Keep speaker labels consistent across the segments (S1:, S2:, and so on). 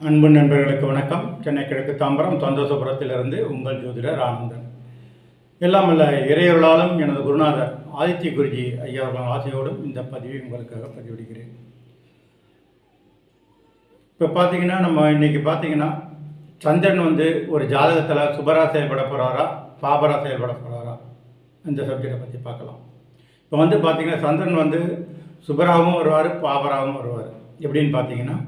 S1: அன்பு நண்பர்களுக்கு வணக்கம். சென்னை கிழக்கு தாம்பரம் சந்தோஷபுரத்திலிருந்து உங்கள் ஜோதிடர் ஆனந்தன். எல்லாம் அல்ல இறையொருளாலும் எனது குருநாதர் ஆதித்ய குருஜி ஐயா அவர்கள் ஆசையோடும் இந்த பதிவை உங்களுக்காக பதிவிடுகிறேன். இப்போ பார்த்தீங்கன்னா நம்ம இன்றைக்கி பார்த்தீங்கன்னா சந்திரன் ஒரு ஜாதகத்தில் சுபரா செயல்பட போகிறாரா பாபரா செயல்பட போகிறாரா இந்த சப்ஜெக்டை பற்றி பார்க்கலாம். இப்போ பார்த்தீங்கன்னா சந்திரன் சுபராகவும் வருவார் பாபராகவும் வருவார். எப்படின்னு பார்த்தீங்கன்னா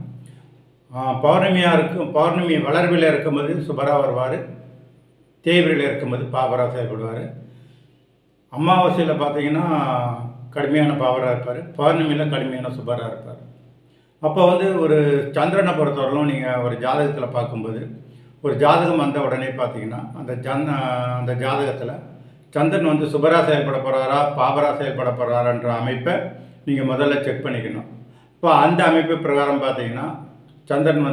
S1: பௌர்ணமி வளர்வில் இருக்கும்போது சுபரா வருவார், தேய்பிரையில் இருக்கும்போது பாபரா செயல்படுவார். அமாவாசையில் பார்த்தீங்கன்னா கடுமையான பாபராக இருப்பார், பௌர்ணமியில் கடுமையான சுபராக இருப்பார். அப்போ ஒரு சந்திரனை பொறுத்தவரையிலும் நீங்கள் ஒரு ஜாதகத்தில் பார்க்கும்போது ஒரு ஜாதகம் வந்த உடனே பார்த்தீங்கன்னா அந்த ஜாதகத்தில் சந்திரன் சுபரா செயல்பட போகிறாரா பாபரா செயல்பட போகிறாரான்ற அமைப்பை நீங்கள் முதல்ல செக் பண்ணிக்கணும். இப்போ அந்த அமைப்பு பிரகாரம் பார்த்தீங்கன்னா சந்திரன்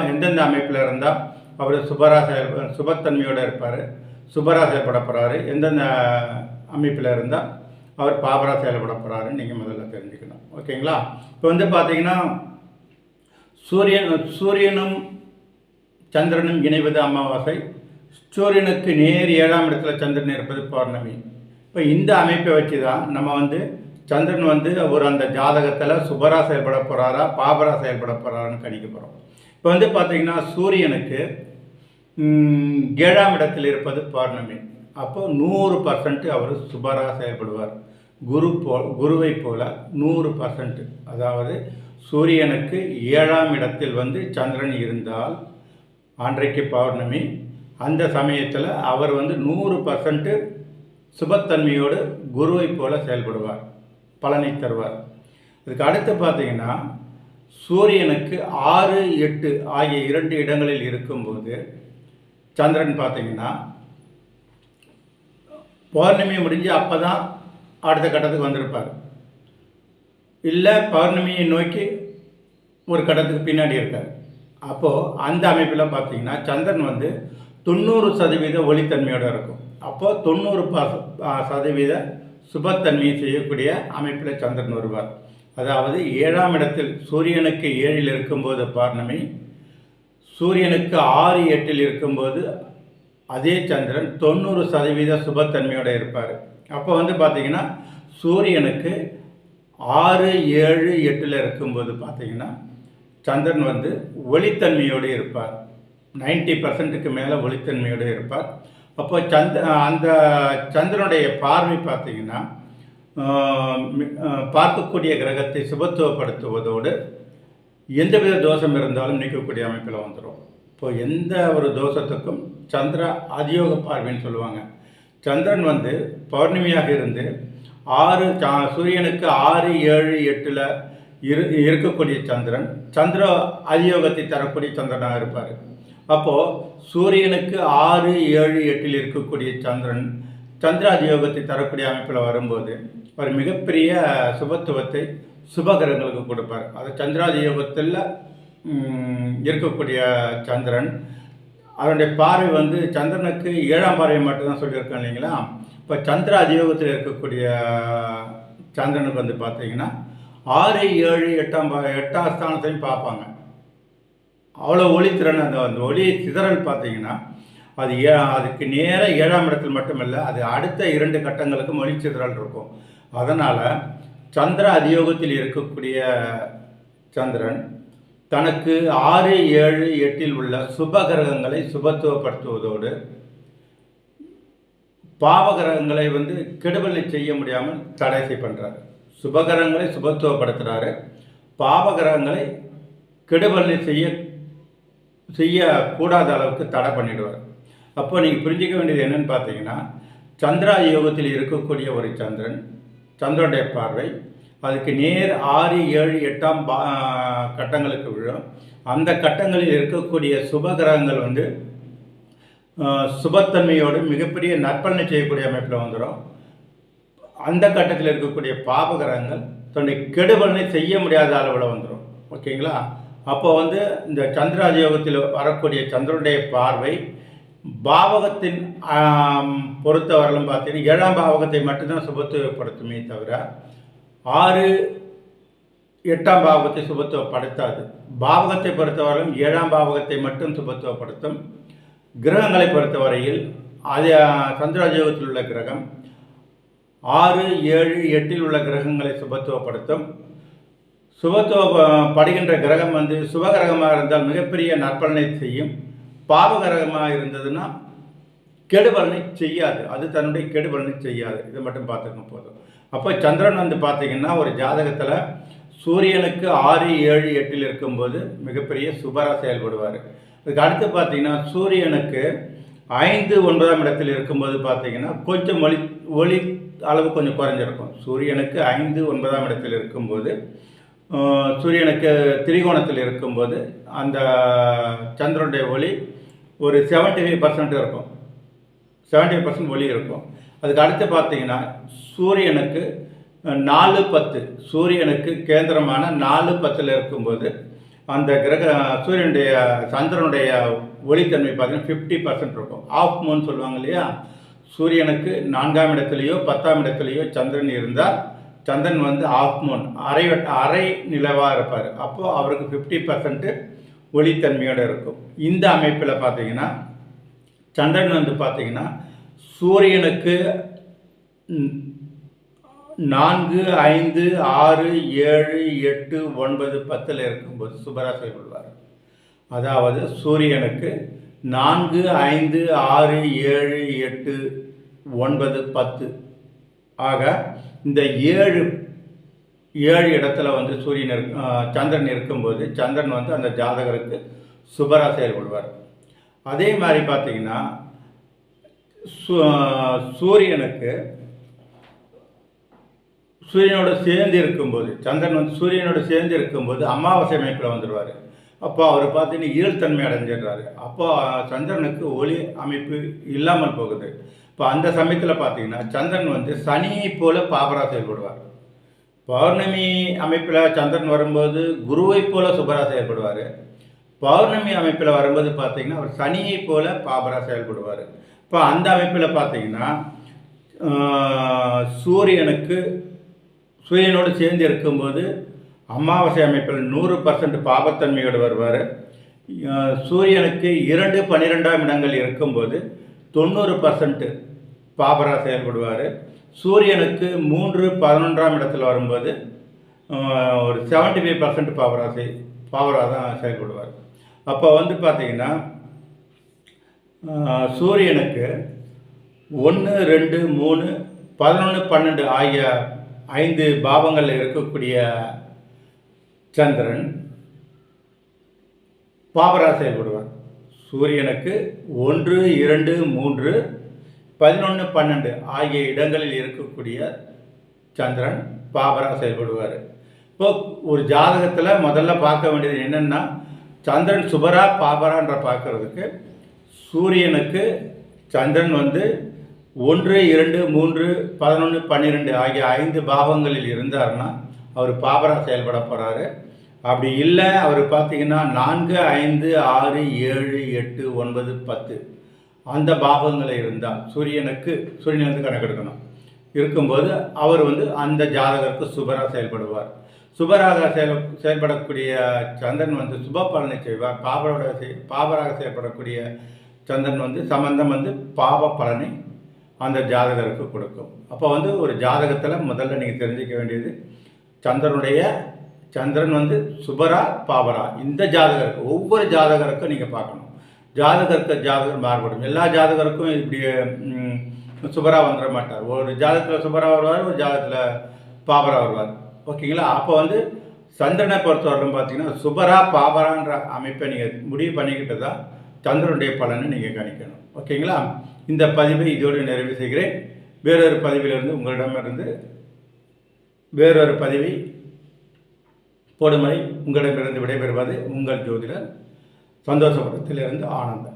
S1: எந்தெந்த அமைப்பில் இருந்தால் அவர் சுபத்தன்மையோடு இருப்பார், சுபரா செயல்பட போகிறாரு, எந்தெந்த அமைப்பில் இருந்தால் அவர் பாபரா செயல்பட போகிறாருன்னு நீங்கள் முதல்ல தெரிஞ்சுக்கணும். ஓகேங்களா? இப்போ பார்த்தீங்கன்னா சூரியனும் சந்திரனும் இணைவது அமாவாசை, சூரியனுக்கு நேர் 7ஆம் இடத்துல சந்திரன் இருப்பது பௌர்ணமி. இப்போ இந்த அமைப்பை வச்சு தான் நம்ம சந்திரன் அந்த ஜாதகத்தில் சுபரா செயல்பட போகிறாரா பாபரா செயல்பட போகிறாரான்னு கணிக்க போகிறோம். இப்போ பார்த்தீங்கன்னா சூரியனுக்கு 7ஆம் இடத்தில் இருப்பது பௌர்ணமி. அப்போ 100% அவர் சுபரா செயல்படுவார். குருவை போல 100%. அதாவது சூரியனுக்கு 7ஆம் இடத்தில் சந்திரன் இருந்தால் அன்றைக்கு பௌர்ணமி, அந்த சமயத்தில் அவர் 100% சுபத்தன்மையோடு குருவை போல செயல்படுவார், பலனை தருவார். இதுக்கு அடுத்து பார்த்தீங்கன்னா சூரியனுக்கு 6, 8 ஆகிய 2 இடங்களில் இருக்கும்போது சந்திரன் பார்த்தீங்கன்னா பௌர்ணமி முடிஞ்சு அப்போ தான் அடுத்த கட்டத்துக்கு வந்திருப்பார், இல்லை பௌர்ணமியை நோக்கி ஒரு கட்டத்துக்கு பின்னாடி இருக்கார். அப்போது அந்த அமைப்பில் பார்த்தீங்கன்னா சந்திரன் 90% ஒளித்தன்மையோடு இருக்கும். அப்போது 90% சுபத்தன்மையை செய்யக்கூடிய அமைப்பில் சந்திரன் வருவார். அதாவது 7ஆம் இடத்தில் சூரியனுக்கு 7இல் இருக்கும்போது பௌர்ணமி, சூரியனுக்கு 6, 8இல் இருக்கும்போது அதே சந்திரன் 90% சுபத்தன்மையோடு இருப்பார். அப்போ பார்த்தீங்கன்னா சூரியனுக்கு 6, 7, 8இல் இருக்கும்போது பார்த்தீங்கன்னா சந்திரன் ஒளித்தன்மையோடு இருப்பார், 90%க்கு மேலே ஒளித்தன்மையோடு இருப்பார். அப்போ அந்த சந்திரனுடைய பார்வை பார்த்தீங்கன்னா பார்க்கக்கூடிய கிரகத்தை சுபத்துவப்படுத்துவதோடு எந்தவித தோஷம் இருந்தாலும் நீக்கக்கூடிய அமைப்பில் வந்துடும். இப்போ எந்த ஒரு தோஷத்துக்கும் சந்திர அதியோக பார்வைன்னு சொல்லுவாங்க. சந்திரன் பௌர்ணமியாக இருந்து சூரியனுக்கு 6, 7, 8இல் இருக்கக்கூடிய சந்திரன் சந்திர அதியோகத்தை தரக்கூடிய சந்திரனாக இருப்பார். அப்போது சூரியனுக்கு 6, 7, 8இல் இருக்கக்கூடிய சந்திரன் சந்திராதியோகத்தை தரக்கூடிய அமைப்பில் வரும்போது ஒரு மிகப்பெரிய சுபத்துவத்தை சுபகிரகங்களுக்கு கொடுப்பார். அது சந்திராதியோகத்தில் இருக்கக்கூடிய சந்திரன், அதனுடைய பார்வை சந்திரனுக்கு 7ஆம் பார்வை மட்டும்தான் சொல்லியிருக்கேன் இல்லைங்களா? இப்போ சந்திர அதியோகத்தில் இருக்கக்கூடிய சந்திரனுக்கு பார்த்தீங்கன்னா 6, 7, 8ஆம் ஸ்தானத்தையும் பார்ப்பாங்க. அவ்வளோ ஒளித்திறன், அந்த ஒளி சிதறல் பார்த்தீங்கன்னா அதுக்கு நேராக 7ஆம் இடத்தில் மட்டுமில்லை, அது அடுத்த 2 கட்டங்களுக்கும் ஒளி சிதறல் இருக்கும். அதனால் சந்திர அதியோகத்தில் இருக்கக்கூடிய சந்திரன் தனக்கு 6, 7, 8இல் உள்ள சுபகிரகங்களை சுபத்துவப்படுத்துவதோடு பாவகிரகங்களை கெடுதலை செய்ய முடியாமல் தடை பண்ணுறாரு. சுபகிரகங்களை சுபத்துவப்படுத்துகிறாரு, பாவகிரகங்களை கெடுதலை செய்யக்கூடாத அளவுக்கு தடை பண்ணிடுவார். அப்போ நீங்கள் புரிஞ்சிக்க வேண்டியது என்னென்னு பார்த்தீங்கன்னா சந்திரா யோகத்தில் இருக்கக்கூடிய ஒரு சந்திரனுடைய பார்வை அதுக்கு நேர் 6, 7, 8ஆம் கட்டங்களுக்கு விழும். அந்த கட்டங்களில் இருக்கக்கூடிய சுபகிரகங்கள் சுபத்தன்மையோடு மிகப்பெரிய நற்பலனை செய்யக்கூடிய அமைப்பில் வந்துடும். அந்த கட்டத்தில் இருக்கக்கூடிய பாபகிரகங்கள் தன்னுடைய கெடுபலனை செய்ய முடியாத அளவில் வந்துடும். ஓகேங்களா? அப்போ இந்த சந்திராதியோகத்தில் வரக்கூடிய சந்திரனுடைய பார்வை பாவகத்தின் பொறுத்தவரையிலும் பார்த்தீங்கன்னா 7ஆம் பாவகத்தை மட்டும்தான் சுபத்துவப்படுத்துமே தவிர 6, 8ஆம் பாவகத்தை சுபத்துவப்படுத்தாது. பாவகத்தை பொறுத்தவரையிலும் 7ஆம் பாவகத்தை மட்டும் சுபத்துவப்படுத்தும். கிரகங்களை பொறுத்தவரையில் அது சந்திராஜயோகத்தில் உள்ள கிரகம் 6, 7, 8 உள்ள கிரகங்களை சுபத்துவப்படுத்தும். சுபத்துவப்படுகின்ற கிரகம் சுபகிரகமாக இருந்தால் மிகப்பெரிய நற்பலனை செய்யும். பாவகிரகமாக இருந்ததுன்னா கெடுபலனை செய்யாது. அது தன்னுடைய கெடுபலனை செய்யாது. இதை மட்டும் பார்த்துக்க போதும். அப்போ சந்திரன் பார்த்தீங்கன்னா ஒரு ஜாதகத்தில் சூரியனுக்கு 6, 7, 8 இருக்கும்போது மிகப்பெரிய சுபராக செயல்படுவார். அதுக்கு அடுத்து பார்த்தீங்கன்னா சூரியனுக்கு 5, 9ஆம் இடத்தில் இருக்கும்போது பார்த்தீங்கன்னா கொஞ்சம் ஒளி அளவு கொஞ்சம் குறைஞ்சிருக்கும். சூரியனுக்கு 5, 9ஆம் இடத்தில் இருக்கும்போது சூரியனுக்கு திரிகோணத்தில் இருக்கும்போது அந்த சந்திரனுடைய ஒளி ஒரு 75% இருக்கும். 70% ஒளி இருக்கும். அதுக்கு அடுத்து பார்த்தீங்கன்னா சூரியனுக்கு 4, 10 சூரியனுக்கு கேந்திரமான 4, 10 இருக்கும்போது அந்த சந்திரனுடைய ஒளித்தன்மை பார்த்தீங்கன்னா 50% இருக்கும். ஆஃப் மூன் சொல்லுவாங்க இல்லையா? சூரியனுக்கு 4ஆம் இடத்துலையோ 10ஆம் இடத்துலையோ சந்திரன் இருந்தால் சந்திரன் ஆஃப் மூன் அரை நிலவாக இருப்பார். அப்போது அவருக்கு 50% ஒளித்தன்மையோடு இருக்கும். இந்த அமைப்பில் பார்த்தீங்கன்னா சந்திரன் பார்த்தீங்கன்னா சூரியனுக்கு 4, 5, 6, 7, 8, 9, 10 இருக்கும்போது சுபராக செயல்படுவார். அதாவது சூரியனுக்கு 4, 5, 6, 7, 8, 9, 10 ஆக இந்த 7 இடத்துல சந்திரன் இருக்கும்போது சந்திரன் அந்த ஜாதகருக்கு சுபராக செயல்படுவார். அதே மாதிரி பார்த்தீங்கன்னா சூரியனோட சேர்ந்து இருக்கும்போது சந்திரன் சூரியனோட சேர்ந்து இருக்கும்போது அமாவாசை அமைப்பில் வந்துடுவார். அப்போ அவர் பார்த்தீங்கன்னா ஈரத்தன்மை அடைஞ்சிடுறாரு. அப்போ சந்திரனுக்கு ஒளி அமைப்பு இல்லாமல் போகுது. இப்போ அந்த சமயத்தில் பார்த்தீங்கன்னா சந்திரன் சனியை போல பாபராக செயல்படுவார். பௌர்ணமி அமைப்பில் சந்திரன் வரும்போது குருவை போல சுபராக செயல்படுவார். பௌர்ணமி அமைப்பில் வரும்போது பார்த்தீங்கன்னா அவர் சனியை போல பாபராக செயல்படுவார். இப்போ அந்த அமைப்பில் பார்த்தீங்கன்னா சூரியனோடு சேர்ந்து இருக்கும்போது அமாவாசை அமைப்பில் 100% பாபத்தன்மையோடு வருவார். சூரியனுக்கு 2, 12ஆம் இடங்கள் இருக்கும்போது 90% பாபராக செயல்படுவார். சூரியனுக்கு 3, 11ஆம் இடத்தில் வரும்போது ஒரு 75% பாவராக தான் செயல்படுவார். அப்போ பார்த்தீங்கன்னா சூரியனுக்கு 1, 2, 3, 11, 12 ஆகிய 5 பாவங்களில் இருக்கக்கூடிய சந்திரன் பாவராக செயல்படுவார். சூரியனுக்கு 1, 2, 3, 11, 12 ஆகிய இடங்களில் இருக்கக்கூடிய சந்திரன் பாவராக செயல்படுவார். இப்போ ஒரு ஜாதகத்தில் முதல்ல பார்க்க வேண்டியது என்னென்னா சந்திரன் சுபரா பாபரான்ற பார்க்கறதுக்கு சூரியனுக்கு சந்திரன் 1, 2, 3, 11, 12 ஆகிய 5 பாவங்களில் இருந்தார்னா அவர் பாபராக செயல்பட போகிறாரு. அப்படி இல்லை அவர் பார்த்தீங்கன்னா 4, 5, 6, 7, 8, 9, 10 அந்த பாவங்களில் இருந்தால் சூரியனுக்கு கணக்கெடுக்கணும் இருக்கும்போது அவர் அந்த ஜாதகருக்கு சுபராக செயல்படுவார். சுபராக செயல்படக்கூடிய சந்திரன் சுப பலனை செய்வார். பாபராக செயல்படக்கூடிய சந்திரன் சம்பந்தம் பாப பலனை அந்த ஜாதகருக்கு கொடுக்கும். அப்போ ஒரு ஜாதகத்தில் முதல்ல நீங்கள் தெரிஞ்சிக்க வேண்டியது சந்திரன் சுபரா பாபரா இந்த ஜாதகருக்கு ஒவ்வொரு ஜாதகருக்கும் நீங்கள் பார்க்கணும். ஜாதகர் மாறுபடும். எல்லா ஜாதகருக்கும் இப்படி சுபரா வந்துட மாட்டார். ஒரு ஜாதகத்தில் சுபரா வருவார், ஒரு ஜாதகத்தில் பாபரா வருவார். ஓகேங்களா? அப்போ சந்திரனை பொறுத்தவரைக்கும் பார்த்தீங்கன்னா சுபரா பாபரான்ற அமைப்பை நீங்கள் முடிவு பண்ணிக்கிட்டு தான் சந்திரனுடைய பலனை நீங்கள் கணிக்கணும். ஓகேங்களா? இந்த பதிவை இதோடு நிறைவு செய்கிறேன். வேறொரு பதிவிலிருந்து உங்களிடமிருந்து வேறொரு பதிவை போடும் வரை உங்களிடமிருந்து விடைபெறுவது உங்கள் ஜோதிடர் சந்தோஷபுரத்திலிருந்து ஆனந்தன்.